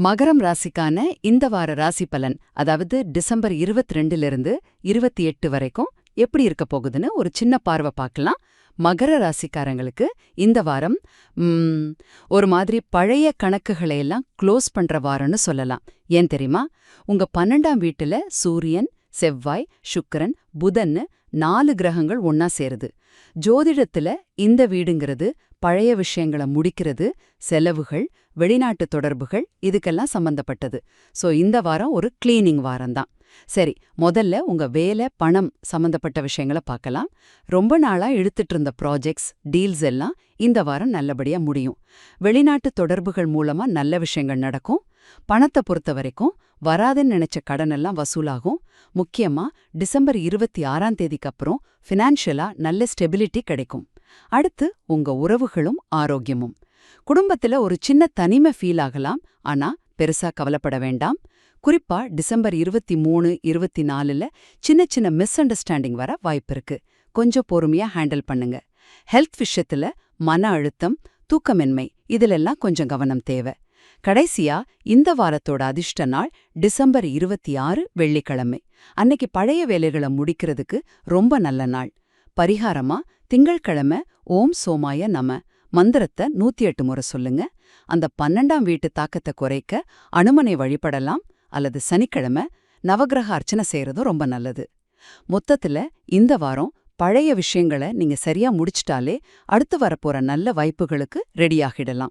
மகரம் ராசிக்கான இந்த வார ராசி பலன், அதாவது டிசம்பர் 22லிருந்து 28 வரைக்கும் எப்படி இருக்க போகுதுன்னு ஒரு சின்ன பார்வை பார்க்கலாம். மகர ராசிக்காரங்களுக்கு இந்த வாரம் ஒரு மாதிரி பழைய கணக்குகளை எல்லாம் க்ளோஸ் பண்ற வாரம்னு சொல்லலாம். ஏன் தெரியுமா? உங்க 12ஆம் வீட்டுல சூரியன், செவ்வாய், சுக்கிரன், புதன்னு 4 கிரகங்கள் ஒன்னா சேருது. ஜோதிடத்துல இந்த வீடுங்கிறது பழைய விஷயங்களை முடிக்கிறது, செலவுகள், வெளிநாட்டு தொடர்புகள் இதுக்கெல்லாம் சம்பந்தப்பட்டது. சோ இந்த வாரம் ஒரு கிளீனிங் வாரம்தான். சரி, முதல்ல உங்க வேலை, பணம் சம்பந்தப்பட்ட விஷயங்களை பார்க்கலாம். ரொம்ப நாளா இழுத்துட்டு இருந்த ப்ராஜெக்ட்ஸ், டீல்ஸ் எல்லாம் இந்த வாரம் நல்லபடியா முடியும். வெளிநாட்டு தொடர்புகள் மூலமா நல்ல விஷயங்கள் நடக்கும். பணத்தை பொறுத்த வரைக்கும் வராதுன்னு நினைச்ச கடன் எல்லாம் வசூலாகும். முக்கியமா டிசம்பர் 26ஆம் தேதிக்கு அப்புறம் ஃபினான்ஷியலா நல்ல ஸ்டெபிலிட்டி கிடைக்கும். அடுத்து உங்க உறவுகளும் ஆரோக்கியமும். குடும்பத்துல ஒரு சின்ன தனிமை ஃபீல் ஆகலாம், ஆனா பெருசா கவலைப்பட வேண்டாம். குறிப்பா டிசம்பர் 23, 24ல சின்ன சின்ன மிஸ் அண்டர்ஸ்டாண்டிங் வர வாய்ப்பிருக்கு. கொஞ்சம் பொறுமையா ஹேண்டில் பண்ணுங்க. ஹெல்த் விஷயத்துல மன அழுத்தம், தூக்கமின்மை இதிலெல்லாம் கொஞ்சம் கவனம் தேவை. கடைசியா இந்த வாரத்தோட அதிர்ஷ்ட நாள் டிசம்பர் 26 வெள்ளிக்கிழமை. அன்னைக்கு பழைய வேலைகளை முடிக்கிறதுக்கு ரொம்ப நல்ல நாள். பரிகாரமா திங்கள்கிழமை ஓம் சோமாய நம மந்திரத்தை 108 முறை சொல்லுங்க. அந்த 12ஆம் வீட்டு தாக்கத்தை குறைக்க அனுமனை வழிபடலாம், அல்லது சனிக்கிழமை நவக்கிரக அர்ச்சனை செய்யறதும் ரொம்ப நல்லது. மொத்தத்துல இந்த வாரம் பழைய விஷயங்களை நீங்க சரியா முடிச்சிட்டாலே அடுத்து வரப்போற நல்ல வாய்ப்புகளுக்கு ரெடியாகிடலாம்.